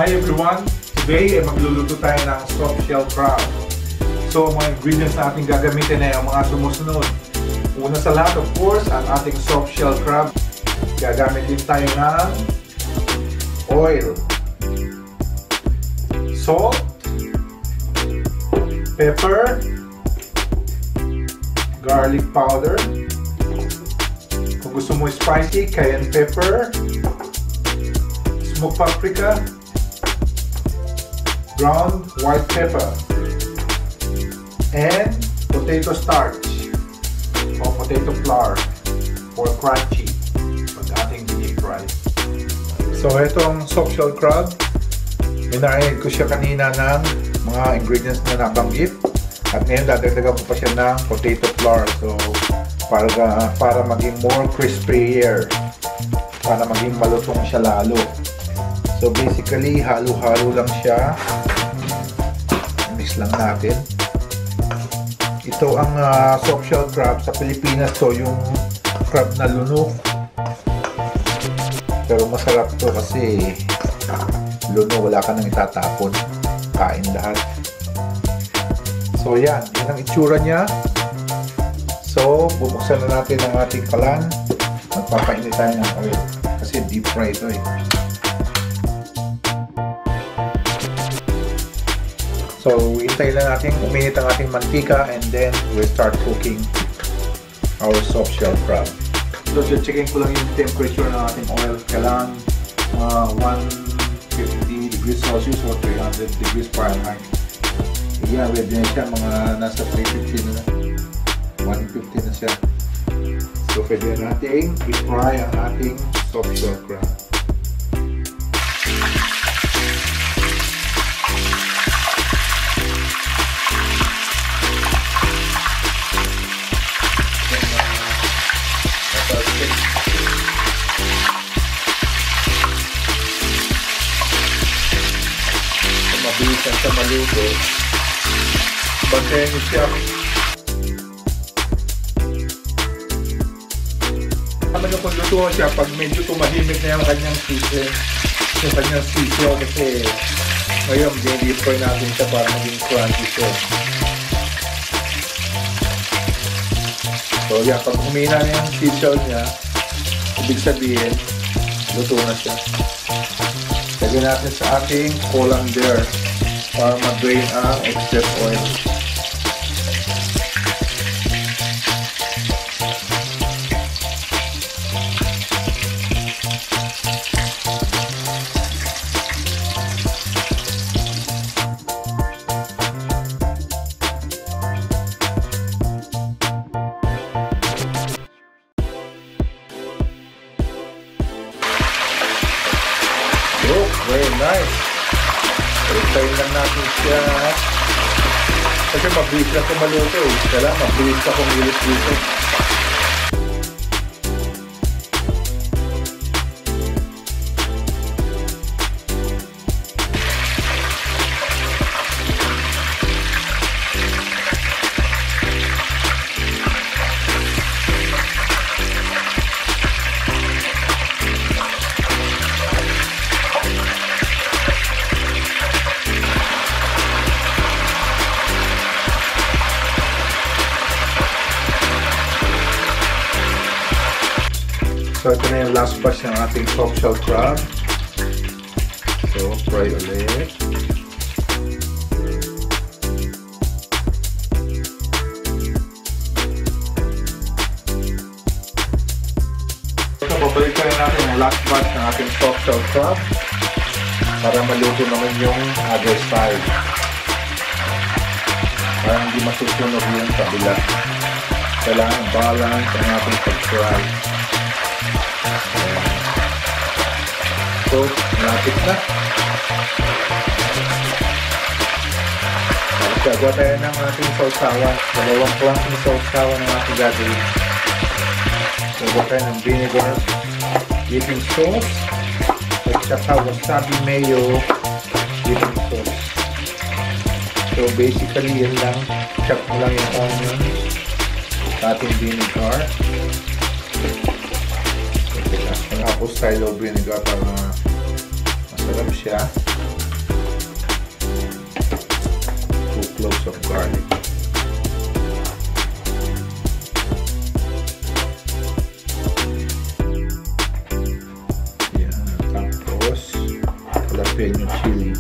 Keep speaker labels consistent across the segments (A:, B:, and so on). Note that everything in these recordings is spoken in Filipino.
A: Hi everyone! Today ay magluluto tayo ng soft shell crab. So mga ingredients na ating gagamitin ay ang mga sumusunod. Una sa lahat, of course, ang ating soft shell crab. Gagamit din tayo ng oil, salt, pepper, garlic powder. Kung gusto mo spicy, cayenne pepper, smoked paprika, ground white pepper, and potato starch o potato flour for crunchy pag ating deep fry. So itong soft shell crab, minahid ko siya kanina ng mga ingredients na nabanggit, at ngayon dadagdagan ko pa siya ng potato flour, so para maging more crispier, para maging malutong siya lalo. So basically, halo-halo lang siya. Mix lang natin. Ito ang soft shell crab. Sa Pilipinas to yung crab na lunok. Pero masarap to kasi luno, wala ka nang itatapon. Kain lahat. So yan ang itsura niya. So bubuksan na natin ang ating kalan. Magpapainit tayo ng oil kasi deep fry ito eh. So, hintayin lang natin uminit ang ating mantika, and then we'll start cooking our soft shell crab. So, checking ko lang yung temperature ng ating oil. Kailangan 150 degrees Celsius or 300 degrees Fahrenheit. Yeah, pwede na siya. Mga nasa 350 na. 150 na siya. So, pwede natin i-fry ang ating soft shell crab. Mabilisan siya maluto. Bantayan niyo siya. Tama nyo kung luto siya pag medyo tumahimik na yung kanyang season. Yung kanyang season kasi ngayon deep fry natin siya para maging crunchy siya. So yeah, pag humina na yung season niya, ibig sabihin luto na siya. Lagyan natin sa ating colander para mag-drain ang excess oil. Oh, very nice. Tayin lang natin siya. Kasi mabilis lang kung maluto eh. Kailangan mabilis ka kung ilit-dito. So ito na yung last batch ng ating soft shell crab. So fry ulit. So babalikan natin yung last batch ng ating soft shell crab para maluto naman yung other side. Para hindi masusunog yung kabila. Kailangan balance ang ating pag-fry. So, malapit na. Gagawa tayo ng ating sausawan. Dalawang klaseng sausawan ng ating gagawin. Gagawa tayo ng vinegar, dipping sauce, at saka wasabi mayo, dipping sauce. So, basically, yun lang. Chop mo lang yung onion sa ating vinegar. Apple style of vinegar para masarap siya. cloves of garlic. Yan, tapos jalapeno chili.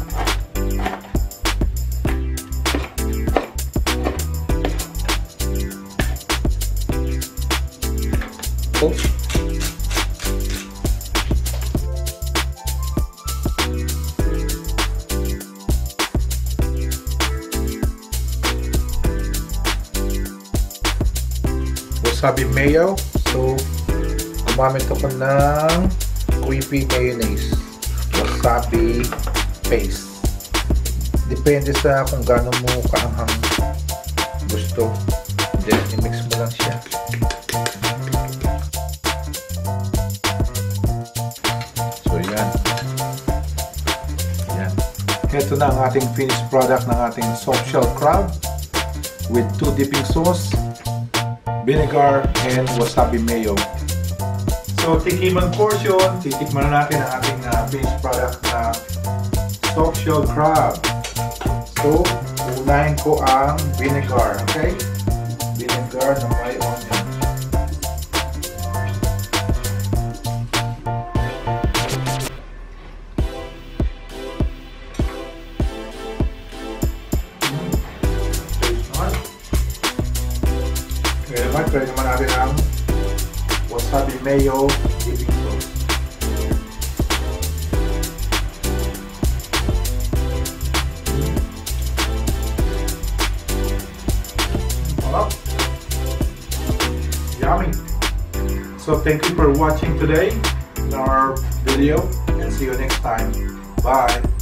A: Oh. Wasabi mayo. So, gumamit ako ng Kewpie mayonnaise. Wasabi paste. Depende sa kung gaano mo kaanghang gusto. Then, i-mix mo lang siya. So, yan. Yan. Ito na ang ating finished product ng ating soft shell crab with 2 dipping sauce, vinegar, and wasabi mayo. So, tikiman portion, titikman na natin ang ating finished product na soft shell crab. So, unahin ko ang vinegar, okay? Vinegar na may onion. Ngayon naman, try naman natin ang wasabi mayo dipping sauce. Yummy! So thank you for watching today in our video and see you next time. Bye!